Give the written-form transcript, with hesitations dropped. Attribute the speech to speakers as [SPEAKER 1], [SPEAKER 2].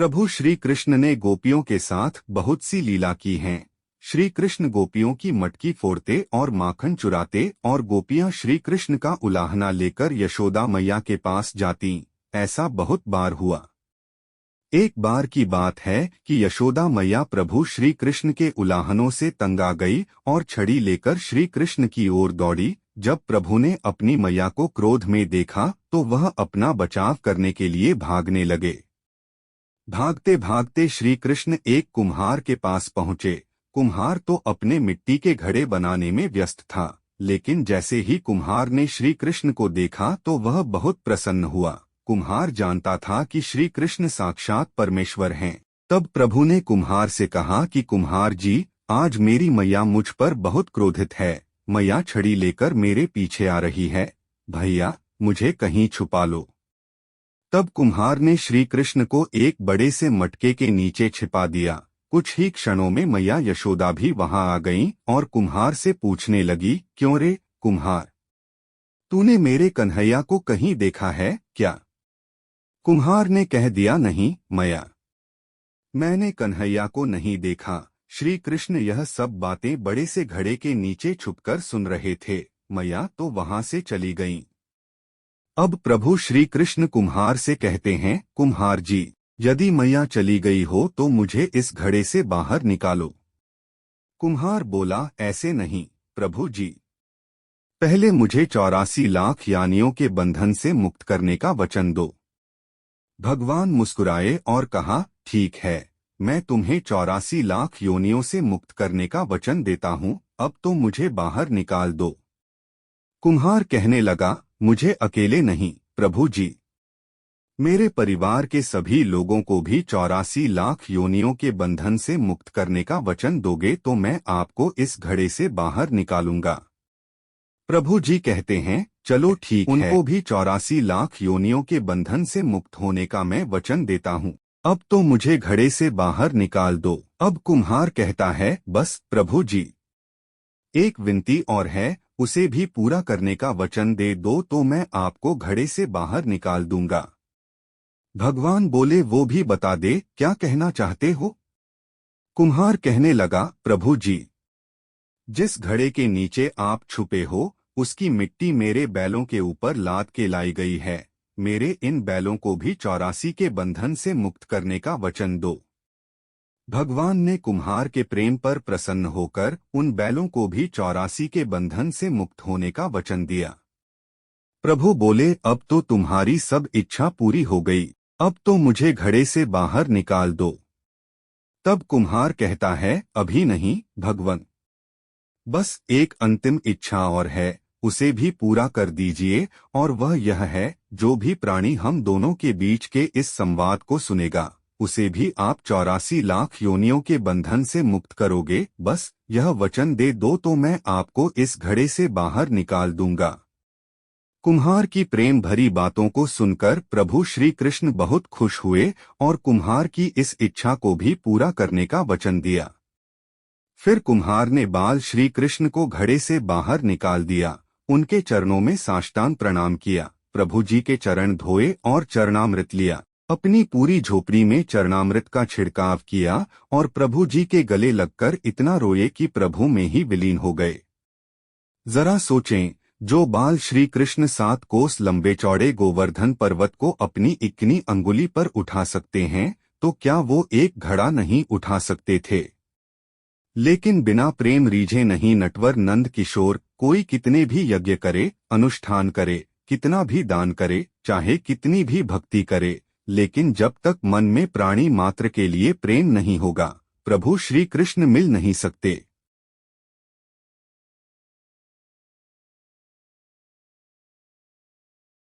[SPEAKER 1] प्रभु श्री कृष्ण ने गोपियों के साथ बहुत सी लीला की हैं। श्री कृष्ण गोपियों की मटकी फोड़ते और माखन चुराते और गोपियां श्री कृष्ण का उलाहना लेकर यशोदा मैया के पास जाती। ऐसा बहुत बार हुआ। एक बार की बात है कि यशोदा मैया प्रभु श्री कृष्ण के उलाहनों से तंग आ गई और छड़ी लेकर श्री कृष्ण की ओर दौड़ी। जब प्रभु ने अपनी मैया को क्रोध में देखा तो वह अपना बचाव करने के लिए भागने लगे। भागते भागते श्री कृष्ण एक कुम्हार के पास पहुँचे। कुम्हार तो अपने मिट्टी के घड़े बनाने में व्यस्त था, लेकिन जैसे ही कुम्हार ने श्री कृष्ण को देखा तो वह बहुत प्रसन्न हुआ। कुम्हार जानता था कि श्री कृष्ण साक्षात परमेश्वर हैं। तब प्रभु ने कुम्हार से कहा कि कुम्हार जी, आज मेरी मैया मुझ पर बहुत क्रोधित है। मैया छड़ी लेकर मेरे पीछे आ रही है। भैया, मुझे कहीं छुपा लो। तब कुम्हार ने श्री कृष्ण को एक बड़े से मटके के नीचे छिपा दिया। कुछ ही क्षणों में मैया यशोदा भी वहां आ गईं और कुम्हार से पूछने लगी, क्यों रे कुम्हार, तूने मेरे कन्हैया को कहीं देखा है क्या? कुम्हार ने कह दिया, नहीं मैया, मैंने कन्हैया को नहीं देखा। श्री कृष्ण यह सब बातें बड़े से घड़े के नीचे छुपकर सुन रहे थे। मैया तो वहां से चली गईं। अब प्रभु श्री कृष्ण कुम्हार से कहते हैं, कुम्हार जी, यदि मैया चली गई हो तो मुझे इस घड़े से बाहर निकालो। कुम्हार बोला, ऐसे नहीं प्रभु जी, पहले मुझे 84 लाख यानियों के बंधन से मुक्त करने का वचन दो। भगवान मुस्कुराए और कहा, ठीक है, मैं तुम्हें 84 लाख योनियों से मुक्त करने का वचन देता हूँ। अब तो मुझे बाहर निकाल दो। कुम्हार कहने लगा, मुझे अकेले नहीं प्रभु जी, मेरे परिवार के सभी लोगों को भी 84 लाख योनियों के बंधन से मुक्त करने का वचन दोगे तो मैं आपको इस घड़े से बाहर निकालूंगा। प्रभु जी कहते हैं, चलो ठीक है, उनको भी 84 लाख योनियों के बंधन से मुक्त होने का मैं वचन देता हूँ। अब तो मुझे घड़े से बाहर निकाल दो। अब कुम्हार कहता है, बस प्रभु जी, एक विनती और है, उसे भी पूरा करने का वचन दे दो तो मैं आपको घड़े से बाहर निकाल दूंगा। भगवान बोले, वो भी बता दे, क्या कहना चाहते हो? कुम्हार कहने लगा, प्रभु जी, जिस घड़े के नीचे आप छुपे हो उसकी मिट्टी मेरे बैलों के ऊपर लाद के लाई गई है। मेरे इन बैलों को भी 84 के बंधन से मुक्त करने का वचन दो। भगवान ने कुम्हार के प्रेम पर प्रसन्न होकर उन बैलों को भी 84 के बंधन से मुक्त होने का वचन दिया। प्रभु बोले, अब तो तुम्हारी सब इच्छा पूरी हो गई, अब तो मुझे घड़े से बाहर निकाल दो। तब कुम्हार कहता है, अभी नहीं भगवन, बस एक अंतिम इच्छा और है, उसे भी पूरा कर दीजिए, और वह यह है, जो भी प्राणी हम दोनों के बीच के इस संवाद को सुनेगा उसे भी आप 84 लाख योनियों के बंधन से मुक्त करोगे। बस यह वचन दे दो तो मैं आपको इस घड़े से बाहर निकाल दूंगा। कुम्हार की प्रेम भरी बातों को सुनकर प्रभु श्री कृष्ण बहुत खुश हुए और कुम्हार की इस इच्छा को भी पूरा करने का वचन दिया। फिर कुम्हार ने बाल श्री कृष्ण को घड़े से बाहर निकाल दिया, उनके चरणों में साष्टांग प्रणाम किया, प्रभु जी के चरण धोए और चरणामृत लिया, अपनी पूरी झोपड़ी में चरणामृत का छिड़काव किया और प्रभु जी के गले लगकर इतना रोए कि प्रभु में ही विलीन हो गए। जरा सोचें, जो बाल श्री कृष्ण 7 कोस लंबे चौड़े गोवर्धन पर्वत को अपनी इक्नी अंगुली पर उठा सकते हैं, तो क्या वो एक घड़ा नहीं उठा सकते थे? लेकिन बिना प्रेम रीझे नहीं नटवर नंद किशोर, कोई कितने भी यज्ञ करे, अनुष्ठान करे, कितना भी दान करे, चाहे कितनी भी भक्ति करे, लेकिन जब तक मन में प्राणी मात्र के लिए प्रेम नहीं होगा, प्रभु श्री कृष्ण मिल नहीं सकते।